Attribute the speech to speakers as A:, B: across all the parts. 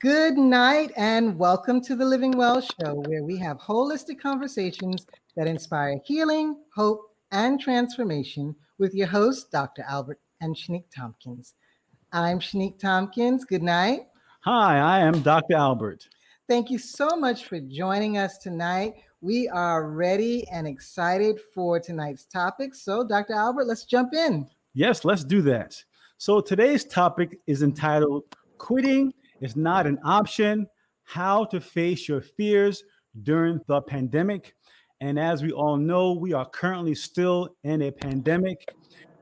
A: Good night and welcome to the Living Well Show, where we have holistic conversations that inspire healing, hope, and transformation with your hosts, Dr. Albert and Shanique Tompkins. I'm Shanique Tompkins. Good night.
B: Hi, I am Dr. Albert.
A: Thank you so much for joining us tonight. We are ready and excited for tonight's topic. So, Dr. Albert, let's jump in.
B: Yes, let's do that. So today's topic is entitled Quitting is Not an Option, How to Face Your Fears During the Pandemic. And as we all know, we are currently still in a pandemic.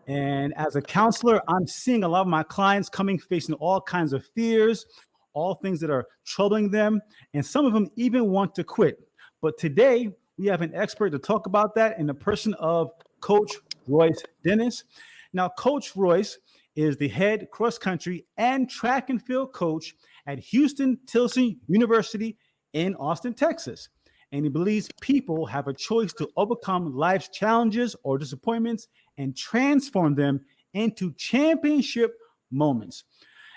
B: And as a counselor, I'm seeing a lot of my clients facing all kinds of fears, all things that are troubling them. And some of them even want to quit. But today, we have an expert to talk about that in the person of Coach Royce Dennis. Now, Coach Royce is the head cross country and track and field coach at Houston-Tilson University in Austin, Texas. And he believes people have a choice to overcome life's challenges or disappointments and transform them into championship moments.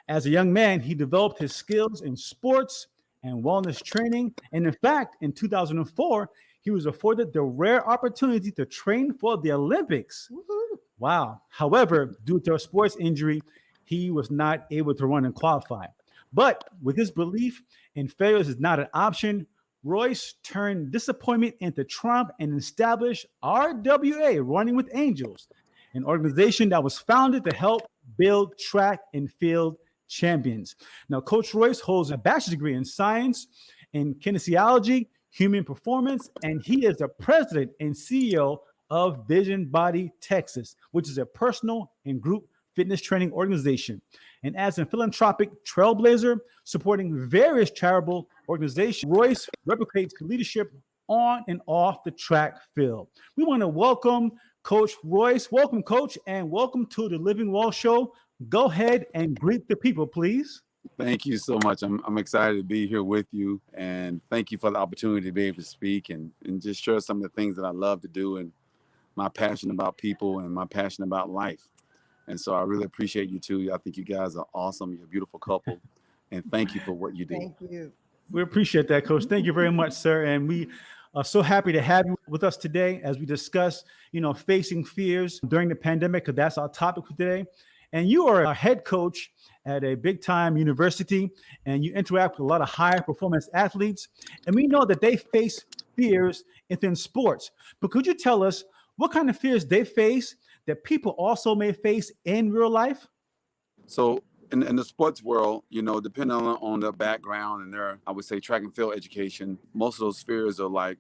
B: As a young man, he developed his skills in sports and wellness training. And in fact, in 2004, he was afforded the rare opportunity to train for the Olympics.
A: Woo-hoo.
B: Wow. However, due to a sports injury, he was not able to run and qualify. But with his belief in failures is not an option, Royce turned disappointment into triumph and established RWA, Running with Angels, an organization that was founded to help build track and field champions. Now, Coach Royce holds a bachelor's degree in science in kinesiology, human performance, and he is the president and CEO of VisionBodyTX, which is a personal and group fitness training organization. And as a philanthropic trailblazer supporting various charitable organizations, Royce replicates leadership on and off the track field. We want to welcome Coach Royce. Welcome, Coach, and welcome to the Living Well Show. Go ahead and greet the people, please.
C: Thank you so much. I'm excited to be here with you, and thank you for the opportunity to be able to speak and just share some of the things that I love to do and my passion about people and my passion about life. And so I really appreciate you too. I think you guys are awesome. You're a beautiful couple, and thank you for what you do.
A: Thank you.
B: We appreciate that, Coach. Thank you very much, sir. And we are so happy to have you with us today as we discuss, facing fears during the pandemic, because that's our topic for today. And you are a head coach at a big time university, and you interact with a lot of high performance athletes. And we know that they face fears within sports. But could you tell us what kind of fears they face that people also may face in real life?
C: So in the sports world, depending on their background and their, I would say, track and field education, most of those fears are like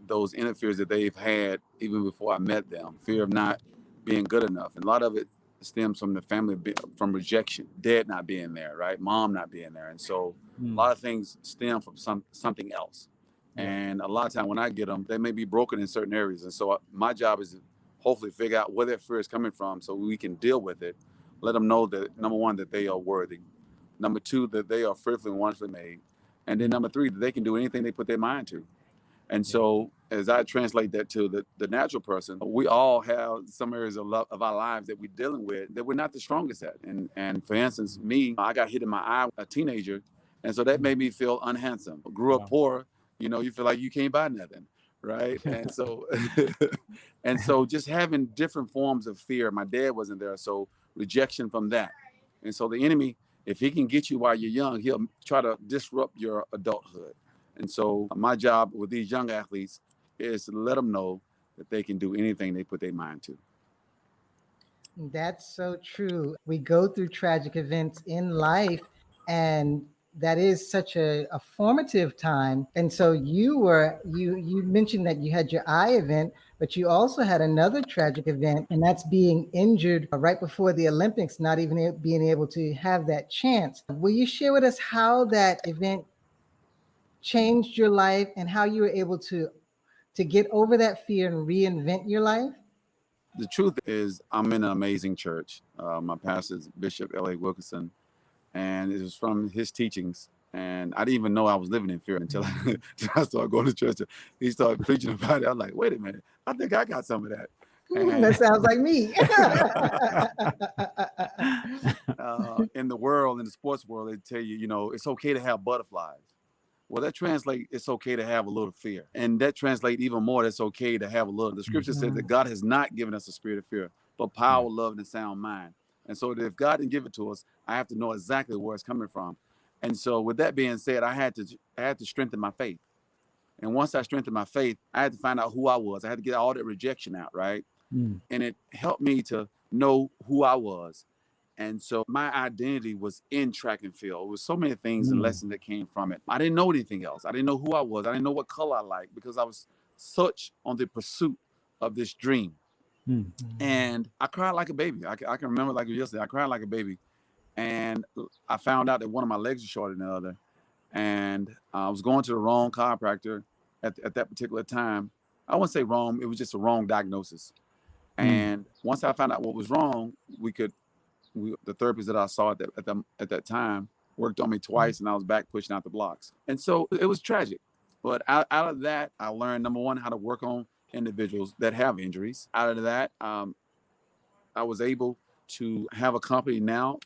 C: those inner fears that they've had even before I met them. Fear of not being good enough. And a lot of it stems from the family, from rejection, dad not being there, right? Mom not being there. And so a lot of things stem from something else. And a lot of time when I get them, they may be broken in certain areas. And so my job is to hopefully figure out where that fear is coming from so we can deal with it. Let them know that, number one, that they are worthy. Number two, that they are fearfully and wonderfully made. And then number three, that they can do anything they put their mind to. And so as I translate that to the natural person, we all have some areas of our lives that we're dealing with that we're not the strongest at. And for instance, me, I got hit in my eye, a teenager. And so that made me feel unhandsome. Grew up poor, you feel like you can't buy nothing, right? And so, and so just having different forms of fear. My dad wasn't there, so rejection from that. And so the enemy, if he can get you while you're young, he'll try to disrupt your adulthood. And so my job with these young athletes is to let them know that they can do anything they put their mind to.
A: That's so true. We go through tragic events in life, and that is such a formative time. And so you mentioned that you had your eye event, but you also had another tragic event, and that's being injured right before the Olympics, not even being able to have that chance. Will you share with us how that event changed your life and how you were able to get over that fear and reinvent your life?
C: The truth is, I'm in an amazing church. My pastor is Bishop L.A. Wilkerson, and it was from his teachings. And I didn't even know I was living in fear until I started going to church. He started preaching about it. I was like, wait a minute, I think I got some of that.
A: That sounds like me.
C: In the world, in the sports world, they tell you, it's okay to have butterflies. Well, that translates, it's okay to have a little fear. And that translates even more, it's okay to have a little. The scripture says that God has not given us a spirit of fear, but power, love, and a sound mind. And so if God didn't give it to us, I have to know exactly where it's coming from. And so with that being said, I had to strengthen my faith. And once I strengthened my faith, I had to find out who I was. I had to get all that rejection out, right? And it helped me to know who I was. And so my identity was in track and field. It was so many things and lessons that came from it. I didn't know anything else. I didn't know who I was. I didn't know what color I liked because I was such on the pursuit of this dream. And I cried like a baby. I can remember like it was yesterday. I cried like a baby. And I found out that one of my legs was shorter than the other. And I was going to the wrong chiropractor at that particular time. I wouldn't say wrong. It was just a wrong diagnosis. And once I found out what was wrong, the therapist that I saw at that time worked on me twice, and I was back pushing out the blocks. And so it was tragic. But out of that, I learned, number one, how to work on individuals that have injuries. Out of that, I was able to have a company now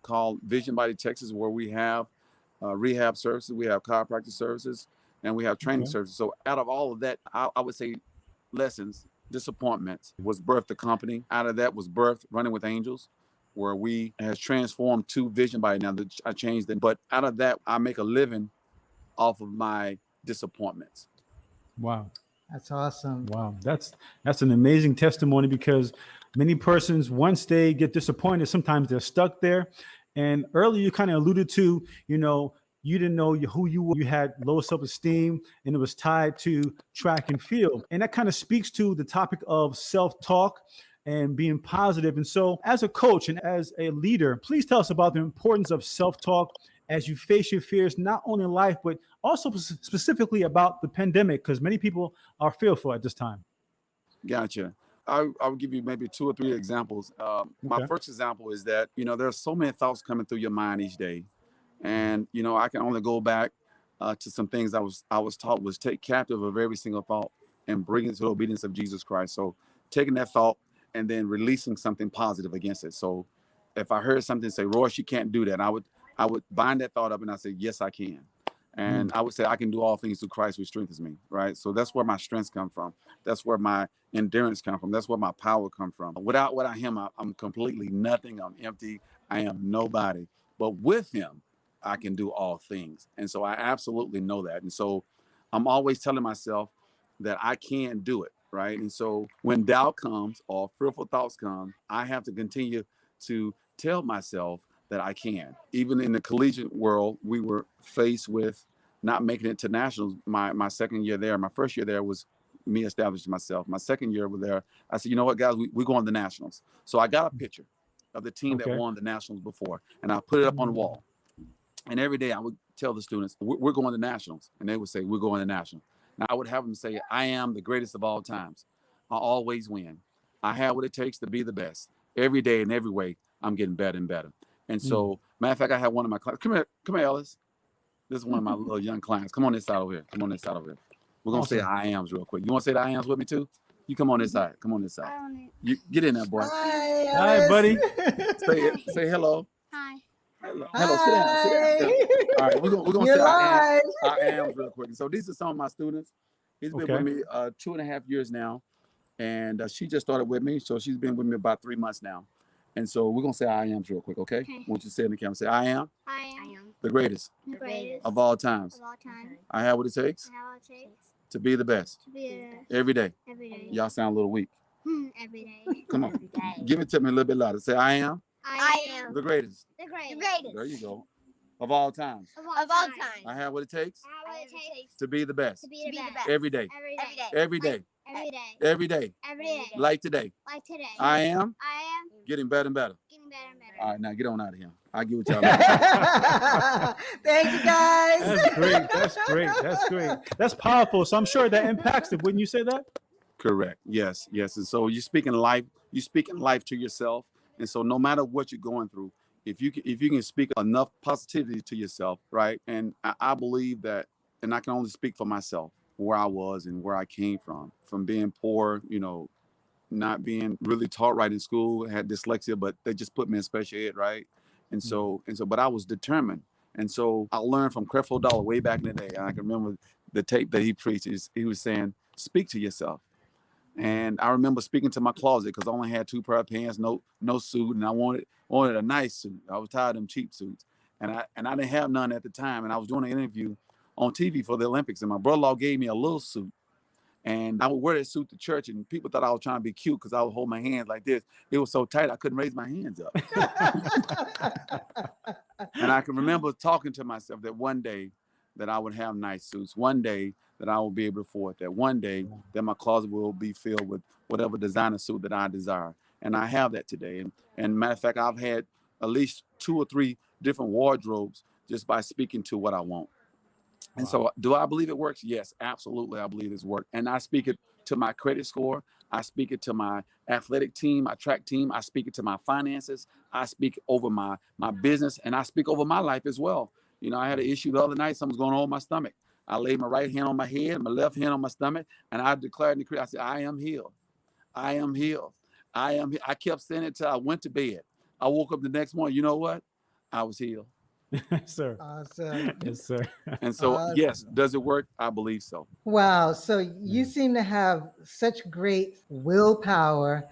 C: called VisionBodyTX, where we have rehab services, we have chiropractic services, and we have training services. So out of all of that, I would say lessons, disappointments was birthed the company. Out of that was birthed Running with Angels, where we has transformed to Vision Body. Now that I changed it, but out of that, I make a living off of my disappointments.
B: Wow.
A: That's awesome.
B: Wow. That's an amazing testimony, because many persons, once they get disappointed, sometimes they're stuck there. And earlier you kind of alluded to, you didn't know who you were. You had low self-esteem, and it was tied to track and field. And that kind of speaks to the topic of self-talk and being positive. And so as a coach and as a leader, please tell us about the importance of self-talk as you face your fears, not only in life, but also specifically about the pandemic, because many people are fearful at this time.
C: Gotcha. I'll give you maybe 2 or 3 examples. My first example is that, there are so many thoughts coming through your mind each day. And, I can only go back to some things I was taught was take captive of every single thought and bring it to the obedience of Jesus Christ. So taking that thought and then releasing something positive against it. So if I heard something say, Royce, you can't do that, I would bind that thought up and I say, yes, I can. And I would say I can do all things through Christ who strengthens me, right? So that's where my strengths come from. That's where my endurance come from. That's where my power come from. Without him, I'm completely nothing. I'm empty. I am nobody. But with him, I can do all things. And so I absolutely know that. And so I'm always telling myself that I can do it, right? And so when doubt comes or fearful thoughts come, I have to continue to tell myself that I can. Even in the collegiate world, we were faced with not making it to nationals. My second year there, my first year there was me establishing myself. My second year there, I said, you know what, guys, we're going to nationals. So I got a picture of the team that won the nationals before, and I put it up on the wall. And every day I would tell the students, we're going to nationals. And they would say, we're going to nationals. Now I would have them say, I am the greatest of all times. I always win. I have what it takes to be the best. Every day and every way, I'm getting better and better. And so, matter of fact, I had one of my clients. Come here, Ellis. This is one of my little young clients. Come on this side over here. Come on this side over here. We're going to say I ams real quick. You want to say the I ams with me too? You come on this side. Come on this side. You get in there, boy.
A: Hi,
B: buddy.
C: Say hello.
D: Hi.
C: Hello. Sit down. All right, we're gonna say I ams real quick. So these are some of my students. He's been with me 2.5 years now, and she just started with me, so she's been with me about 3 months now. And so we're gonna say I am real quick, okay? Won't you say in the camera? Say I am the greatest of all times. I have what it takes to be the best every day. Y'all sound a little weak.
D: Every day.
C: Come on, give it to me a little bit louder. Say I am the greatest.
D: The greatest.
C: There you go. Of all times.
D: Of all time.
C: I have what it takes
D: I have what it takes
C: to be the best
D: to be the best.
C: every day.
D: Every day.
C: Every day.
D: Every day.
C: Every day.
D: Every day.
C: Like today.
D: Like today.
C: I am
D: I am
C: getting better and better.
D: getting better and better.
C: All right, now get on out of here. I'll get with y'all later.
A: Thank you, guys.
B: That's great. That's great. That's great. That's powerful. So I'm sure that impacts it. Wouldn't you say that?
C: Correct. Yes. And so you're speaking life to yourself. And so no matter what you're going through, if you can speak enough positivity to yourself, right? And I believe that, and I can only speak for myself, where I was and where I came from being poor, not being really taught right in school, had dyslexia, but they just put me in special ed, right? But I was determined. And so I learned from Creflo Dollar way back in the day. And I can remember the tape that he preached. He was saying, speak to yourself. And I remember speaking to my closet because I only had 2 pair of pants, no suit, and I wanted a nice suit. I was tired of them cheap suits, and I didn't have none at the time. And I was doing an interview on TV for the Olympics, and my brother-in-law gave me a little suit, and I would wear that suit to church, and people thought I was trying to be cute because I would hold my hands like this. It was so tight I couldn't raise my hands up. And I can remember talking to myself that one day that I would have nice suits, one day that I will be able to afford that, one day that my closet will be filled with whatever designer suit that I desire. And I have that today. And matter of fact, I've had at least 2 or 3 different wardrobes just by speaking to what I want. And so do I believe it works? Yes, absolutely. I believe it's worked. And I speak it to my credit score. I speak it to my athletic team, my track team. I speak it to my finances. I speak over my business, and I speak over my life as well. You know, I had an issue the other night. Something's going on with my stomach. I laid my right hand on my head, my left hand on my stomach, and I declared and decreed. I said, I am healed. I am healed. I kept saying it till I went to bed. I woke up the next morning. You know what? I was healed.
B: Yes, sir.
A: Awesome.
B: Yes, sir.
C: And so, yes, does it work? I believe so.
A: Wow. So you seem to have such great willpower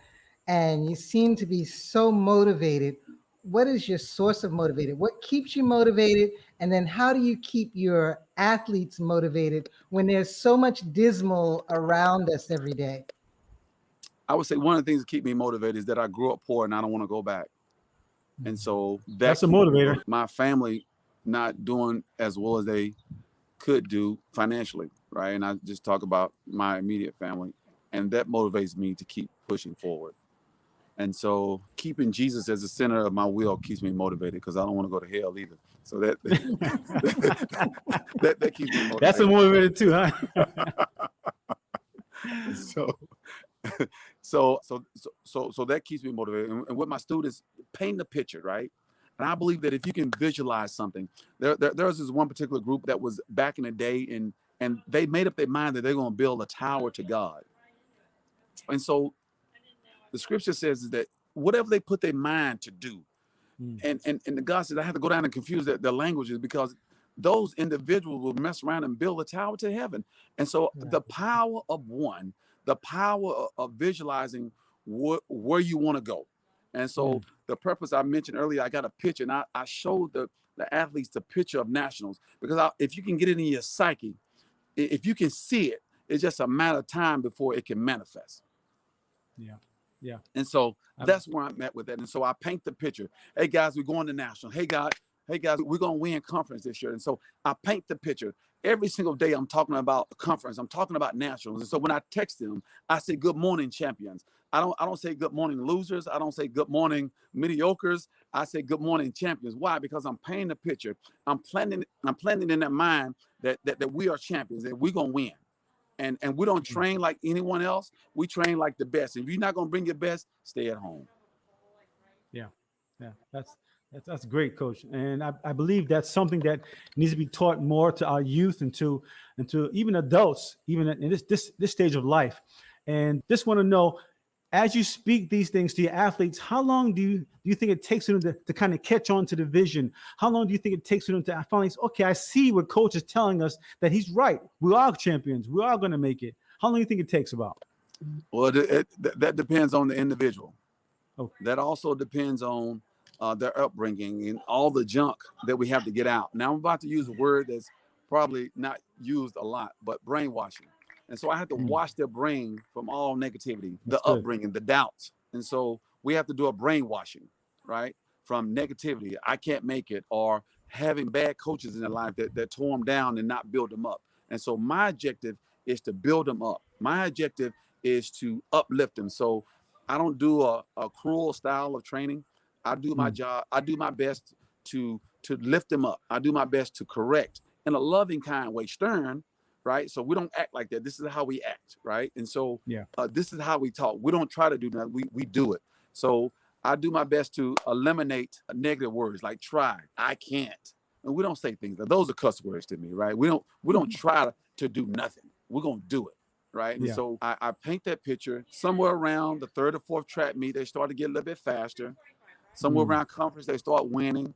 A: and you seem to be so motivated. What is your source of motivated? What keeps you motivated? And then how do you keep your athletes motivated when there's so much dismal around us every day?
C: I would say one of the things that keep me motivated is that I grew up poor and I don't want to go back. And so
B: That's a motivator.
C: My family not doing as well as they could do financially, right? And I just talk about my immediate family, and that motivates me to keep pushing forward. And so keeping Jesus as the center of my will keeps me motivated because I don't want to go to hell either. So that that keeps me motivated.
B: That's a motivator too, huh?
C: So that keeps me motivated. And with my students, paint the picture, right? And I believe that if you can visualize something, there was this one particular group that was back in the day, and they made up their mind that they're going to build a tower to God. And so the scripture says is that whatever they put their mind to do, and the God says I have to go down and confuse the languages because those individuals will mess around and build a tower to heaven. And so the power of one, the power of visualizing where you want to go. And so the purpose I mentioned earlier, I got a picture and I showed the athletes the picture of nationals because if you can get it in your psyche, if you can see it, it's just a matter of time before it can manifest.
B: Yeah. Yeah.
C: And so that's where I'm at with that. And so I paint the picture. Hey guys, we're going to national. Hey guys, we're going to win conference this year. And so I paint the picture. Every single day I'm talking about a conference. I'm talking about nationals. And so when I text them, I say, good morning, champions. I don't say good morning, losers. I don't say good morning, mediocres. I say good morning, champions. Why? Because I'm painting the picture. I'm planting in their mind that we are champions and we're going to win. And we don't train like anyone else. We train like the best. If you're not going to bring your best, stay at home.
B: Yeah. Yeah. That's great, Coach. And I believe that's something that needs to be taught more to our youth and to even adults, even in this stage of life. And just want to know, as you speak these things to your athletes, how long do you think it takes for them to kind of catch on to the vision? How long do you think it takes for them to finally say, okay, I see what Coach is telling us, that he's right. We are champions. We are going to make it. How long do you think it takes about?
C: Well, that depends on the individual.
B: Okay.
C: That also depends on their upbringing and all the junk that we have to get out. Now, I'm about to use a word that's probably not used a lot, but brainwashing. And so I have to wash their brain from all negativity, the upbringing, the doubts. And so we have to do a brainwashing, right? From negativity, I can't make it, or having bad coaches in their life that tore them down and not build them up. And so my objective is to build them up. My objective is to uplift them. So I don't do a cruel style of training. I do my job. I do my best to lift them up. I do my best to correct in a loving kind way, stern, right? So we don't act like that. This is how we act, right? And so this is how we talk. We don't try to do that. We do it. So I do my best to eliminate negative words like try, I can't. And we don't say things like those are cuss words to me, right? We don't try to do nothing. We're gonna do it. right? And
B: Yeah.
C: so I paint that picture somewhere around the third or fourth track meet. They start to get a little bit faster. Somewhere
B: Mm.
C: around conference, they start winning.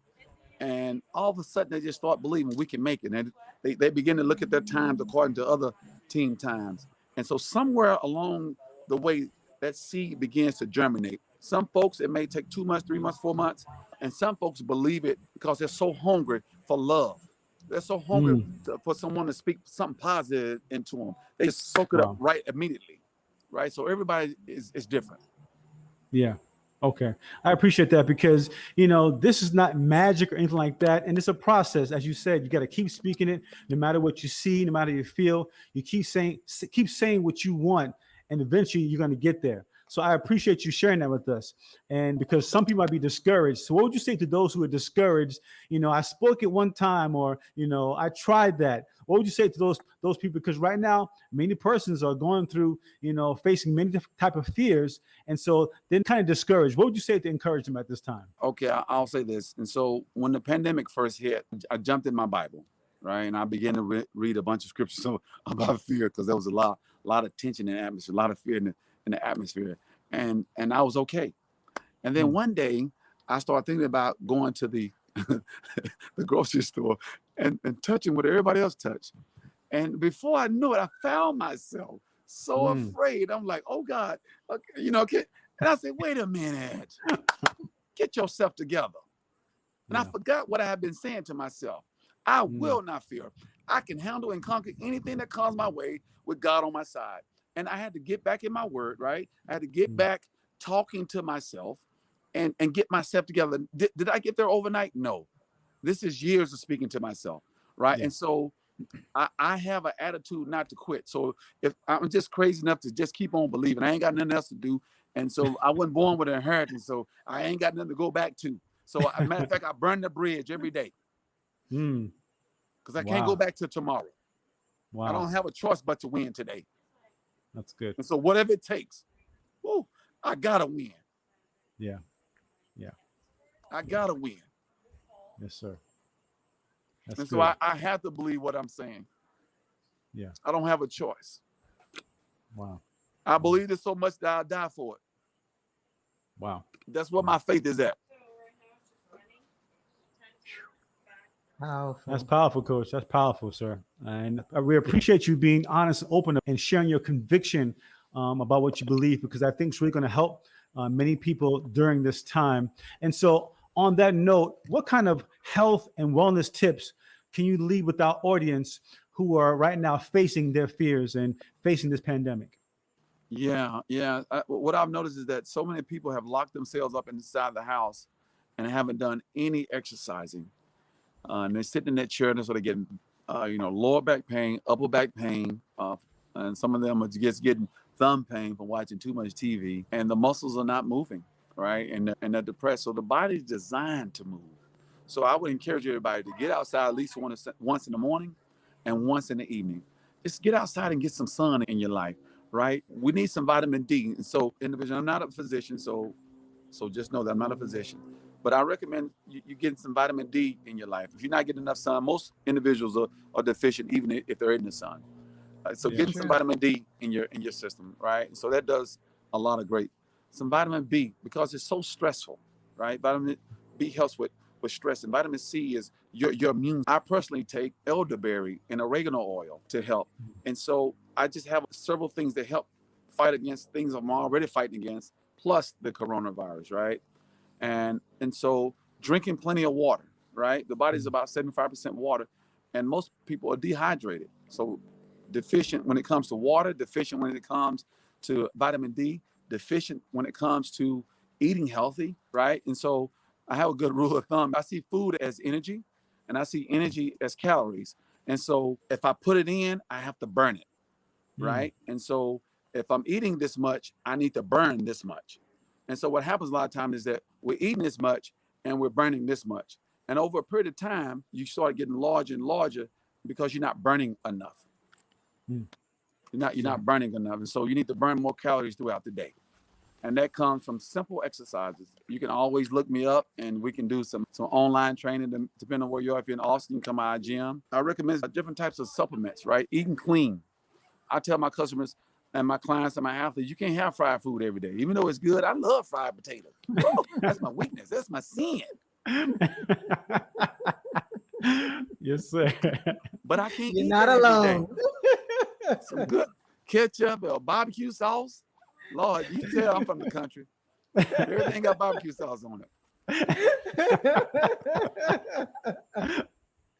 C: And all of a sudden, they just start believing we can make it. And they begin to look at their times according to other team times. And so somewhere along the way, that seed begins to germinate. Some folks, it may take 2 months, 3 months, 4 months. And some folks believe it because they're so hungry for love. They're so hungry
B: Mm.
C: for someone to speak something positive into them. They just soak it up
B: Wow.
C: right immediately, right? So everybody is different.
B: Yeah. Okay. I appreciate that because, this is not magic or anything like that. And it's a process. As you said, you got to keep speaking it no matter what you see, no matter how you feel. You keep saying what you want, and eventually you're going to get there. So I appreciate you sharing that with us. And because some people might be discouraged. So what would you say to those who are discouraged? I spoke at one time, or, I tried that. What would you say to those people? Because right now, many persons are going through, facing many different type of fears. And so they're kind of discouraged. What would you say to encourage them at this time?
C: Okay, I'll say this. And so when the pandemic first hit, I jumped in my Bible, right? And I began to read a bunch of scriptures about fear because there was a lot of tension in the atmosphere, a lot of fear in the atmosphere. And I was okay. And then
B: Mm.
C: one day I started thinking about going to the the grocery store and touching what everybody else touched. And before I knew it, I found myself so
B: Mm.
C: afraid. I'm like, oh God, okay, and I said, wait a minute, get yourself together. And I
B: Yeah.
C: forgot what I had been saying to myself. I
B: Mm.
C: will not fear. I can handle and conquer anything that comes my way with God on my side. And I had to get back in my word, right? I had to get
B: Mm.
C: back talking to myself and get myself together. Did I get there overnight? No. This is years of speaking to myself, right?
B: Yeah.
C: And so I have an attitude not to quit. So if I'm just crazy enough to just keep on believing, I ain't got nothing else to do. And so I wasn't born with an inheritance. So I ain't got nothing to go back to. So as a matter of fact, I burn the bridge every day
B: Mm.
C: because I can't go
B: Wow.
C: back to tomorrow. I
B: Wow.
C: don't have a choice but to win today.
B: That's good.
C: And so whatever it takes, whoo, I gotta win.
B: Yeah. Yeah.
C: I gotta win.
B: Yes, sir. That's
C: And so
B: good.
C: I have to believe what I'm saying.
B: Yeah.
C: I don't have a choice.
B: Wow.
C: I
B: Wow.
C: believe it so much that I'll die for it.
B: Wow.
C: That's what my faith is at.
B: That's
A: Powerful.
B: powerful, Coach. That's powerful, sir. And we appreciate you being honest, open, and sharing your conviction about what you believe, because I think it's really going to help many people during this time. And so, on that note, what kind of health and wellness tips can you leave with our audience who are right now facing their fears and facing this pandemic?
C: Yeah, yeah. What I've noticed is that so many people have locked themselves up inside the house and haven't done any exercising. And they're sitting in that chair, and so they're getting, lower back pain, upper back pain, and some of them are just getting thumb pain from watching too much TV, and the muscles are not moving, right? And they're depressed. So the body's designed to move. So I would encourage everybody to get outside at least once in the morning and once in the evening. Just get outside and get some sun in your life, right? We need some vitamin D. And so, individual, I'm not a physician, so just know that I'm not a physician. But I recommend you getting some vitamin D in your life. If you're not getting enough sun, most individuals are deficient even if they're in the sun. So
B: Yeah.
C: getting some
A: True.
C: vitamin D in your system, right? So that does a lot of great. Some vitamin B because it's so stressful, right? Vitamin B helps with stress, and vitamin C is your immune. I personally take elderberry and oregano oil to help, and so I just have several things that help fight against things I'm already fighting against, plus the coronavirus, right? And so drinking plenty of water, right? The body's about 75% water, and most people are dehydrated. So deficient when it comes to water, deficient when it comes to vitamin D, deficient when it comes to eating healthy, right? And so I have a good rule of thumb. I see food as energy, and I see energy as calories. And so if I put it in, I have to burn it,
B: Mm.
C: right? And so if I'm eating this much, I need to burn this much. And so what happens a lot of times is that we're eating this much and we're burning this much. And over a period of time, you start getting larger and larger because you're not burning enough.
B: Mm.
C: You're
B: Yeah.
C: not burning enough. And so you need to burn more calories throughout the day. And that comes from simple exercises. You can always look me up and we can do some online training depending on where you are. If you're in Austin, you can come to our gym. I recommend different types of supplements, right? Eating clean, I tell my customers and my clients and my athletes, you can't have fried food every day. Even though it's good, I love fried potatoes. Woo, that's my weakness. That's my sin.
B: Yes, sir.
C: But I can't
A: You're
C: eat
A: not
C: that every day.
A: alone.
C: Some good ketchup or barbecue sauce. Lord, you tell I'm from the country. Everything got barbecue sauce on it.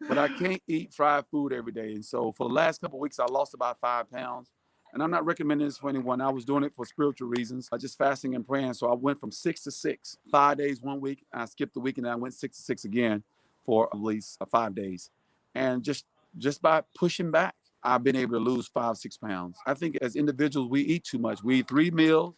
C: But I can't eat fried food every day. And so for the last couple of weeks, I lost about 5 pounds. And I'm not recommending this for anyone. I was doing it for spiritual reasons. I just fasting and praying. So I went from 6 to 6, 5 days one week. I skipped the week and I went 6 to 6 again for at least 5 days. And just by pushing back, I've been able to lose 5, 6 pounds. I think as individuals, we eat too much. We eat 3 meals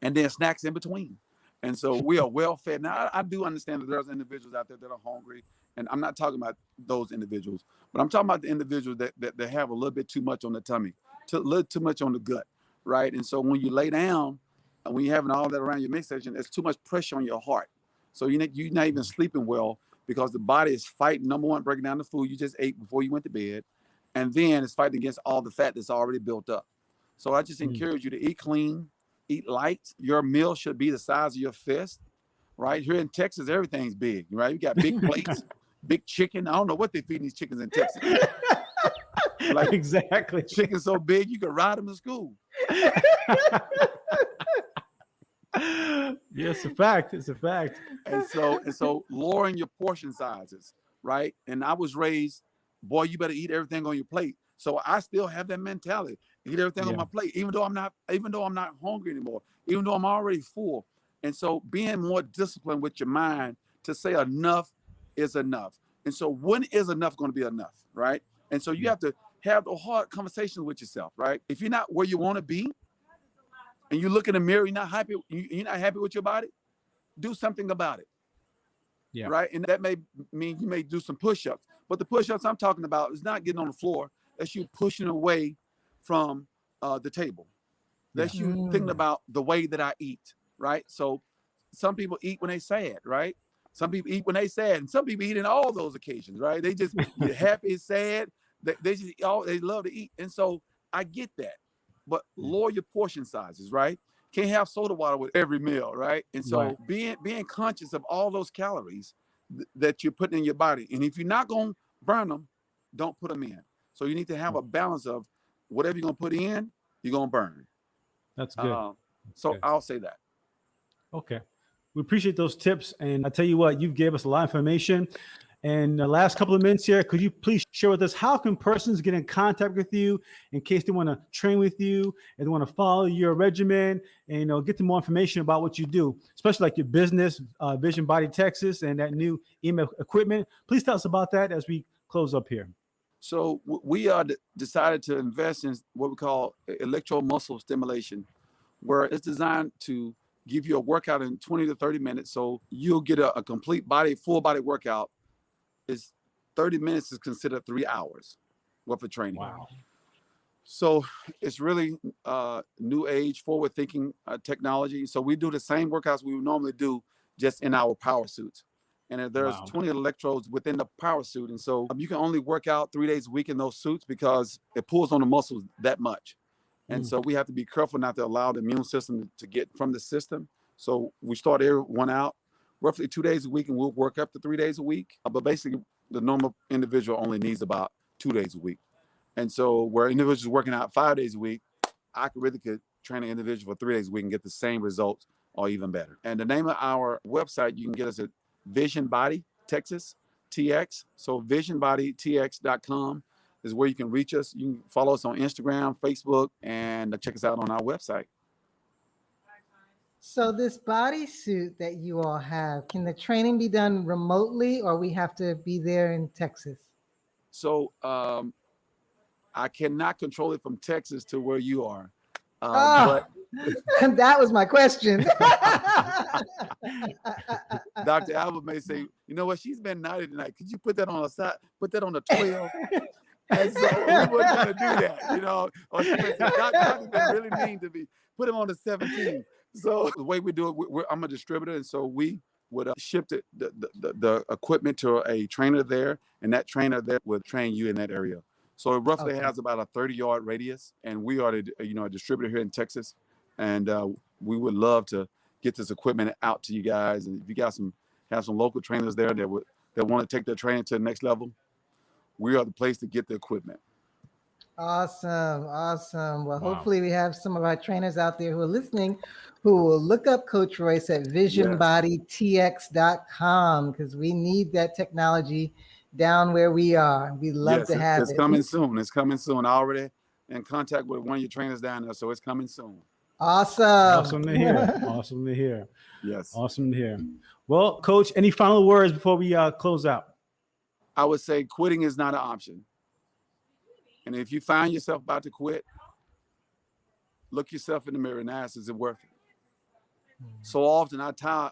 C: and then snacks in between. And so we are well fed. Now, I do understand that there's individuals out there that are hungry. And I'm not talking about those individuals, but I'm talking about the individuals that have a little bit too much on the tummy, a little too much on the gut, right? And so when you lay down and when you're having all that around your midsection, there's too much pressure on your heart. So you're not even sleeping well because the body is fighting, number one, breaking down the food you just ate before you went to bed. And then it's fighting against all the fat that's already built up. So I just encourage you to eat clean, eat light. Your meal should be the size of your fist, right? Here in Texas, everything's big, right? You got big plates, big chicken. I don't know what they feed these chickens in Texas. Like
B: exactly.
C: Chicken so big, you can ride them to school.
B: Yes, a fact. It's a fact.
C: And so lowering your portion sizes, right? And I was raised, boy, you better eat everything on your plate. So I still have that mentality. Eat everything on my plate, even though I'm not hungry anymore, even though I'm already full. And so being more disciplined with your mind to say enough is enough. And so when is enough going to be enough, right? And so you have to have the hard conversation with yourself, right? If you're not where you want to be and you look in the mirror, you're not happy with your body, do something about it. Yeah. Right. And that may mean you may do some push-ups, but the push-ups I'm talking about is not getting on the floor. That's you pushing away from the table. That's you thinking about the way that I eat. Right. So some people eat when they sad. Right. Some people eat when they sad, and some people eat in all those occasions. Right. They just get happy, sad. They just they love to eat. And so I get that, but lower your portion sizes. Right. Can't have soda water with every meal, right? And so being conscious of all those calories that you're putting in your body. And if you're not going to burn them, don't put them in. So you need to have a balance of whatever you're going to put in, you're going to burn.
B: That's good.
C: So I'll say that.
B: Okay. We appreciate those tips. And I tell you what, you've gave us a lot of information. And the last couple of minutes here, could you please share with us how can persons get in contact with you in case they want to train with you and they want to follow your regimen and get them more information about what you do, especially like your business, VisionBodyTX, and that new email equipment. Please tell us about that as we close up here.
C: So we decided to invest in what we call electromuscle stimulation, where it's designed to give you a workout in 20 to 30 minutes. So you'll get a complete full body workout. Is 30 minutes is considered 3 hours worth of training.
B: Wow.
C: So it's really new age, forward thinking technology. So we do the same workouts we would normally do just in our power suits. And there's 20 electrodes within the power suit. And so you can only work out 3 days a week in those suits because it pulls on the muscles that much. And so we have to be careful not to allow the immune system to get from the system. So we start everyone out roughly 2 days a week, and we'll work up to 3 days a week. But basically, the normal individual only needs about 2 days a week. And so where individuals working out 5 days a week, I could train an individual for 3 days a week and get the same results or even better. And the name of our website, you can get us at VisionBodyTX. So VisionBodyTX.com is where you can reach us. You can follow us on Instagram, Facebook, and check us out on our website.
A: So this bodysuit that you all have, can the training be done remotely or we have to be there in Texas?
C: So I cannot control it from Texas to where you are.
A: But that was my question.
C: Dr. Albert may say, you know what, she's been naughty tonight. Could you put that on a side, put that on a 12? And so we weren't going to do that, Or she may say, Doc's been really mean to me. Put him on the 17. So the way we do it, I'm a distributor, and so we would ship the equipment to a trainer there, and that trainer there would train you in that area. So it roughly
A: Okay.
C: has about a 30-yard radius, and we are a distributor here in Texas, and we would love to get this equipment out to you guys. And if you got have some local trainers there that want to take their training to the next level, we are the place to get the equipment.
A: Awesome. Awesome. Well,
B: Wow.
A: hopefully we have some of our trainers out there who are listening who will look up Coach Royce at VisionBodyTX.com because we need that technology down where we are. We love
C: Yes,
A: to have
C: it's
A: it.
C: coming soon. It's coming soon. I already in contact with one of your trainers down there, so it's coming soon.
A: Awesome.
B: Awesome to hear. Awesome to hear.
C: Yes.
B: Awesome to hear. Well, Coach, any final words before we close out?
C: I would say quitting is not an option. And if you find yourself about to quit, look yourself in the mirror and ask, is it worth it? So often I tie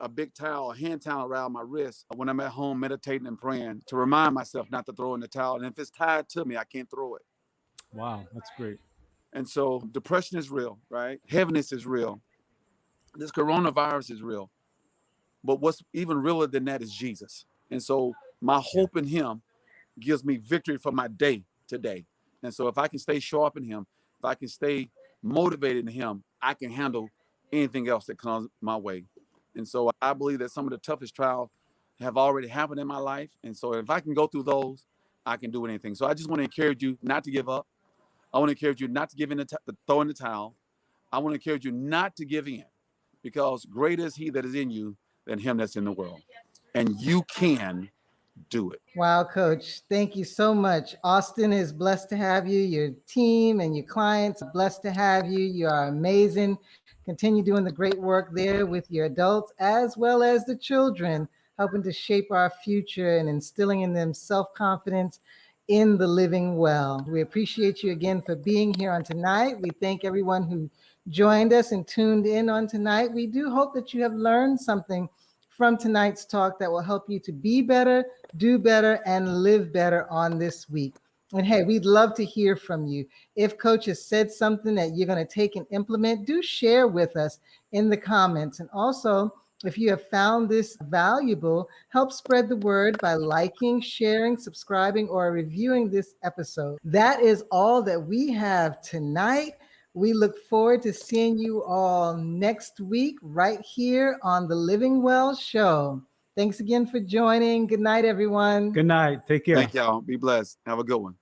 C: a big towel, a hand towel around my wrist when I'm at home meditating and praying to remind myself not to throw in the towel. And if it's tied to me, I can't throw it.
B: Wow, that's great.
C: And so depression is real, right? Heaviness is real. This coronavirus is real. But what's even realer than that is Jesus. And so my hope in him gives me victory for my day today. And so if I can stay sharp in him, if I can stay motivated in him, I can handle anything else that comes my way. And so I believe that some of the toughest trials have already happened in my life. And so if I can go through those, I can do anything. So I just want to encourage you not to give up. I want to encourage you not to give in, throw in the towel. I want to encourage you not to give in, because greater is he that is in you than him that's in the world. And you can do it.
A: Wow, Coach. Thank you so much. Austin is blessed to have you. Your team and your clients are blessed to have you. You are amazing. Continue doing the great work there with your adults as well as the children, helping to shape our future and instilling in them self-confidence in the living well. We appreciate you again for being here on tonight. We thank everyone who joined us and tuned in on tonight. We do hope that you have learned something from tonight's talk that will help you to be better, do better, and live better on this week. And hey, we'd love to hear from you. If Coach has said something that you're going to take and implement, do share with us in the comments. And also, if you have found this valuable, help spread the word by liking, sharing, subscribing, or reviewing this episode. That is all that we have tonight. We look forward to seeing you all next week right here on the Living Well Show. Thanks again for joining. Good night, everyone.
B: Good night. Take care.
C: Thank y'all. Be blessed. Have a good one.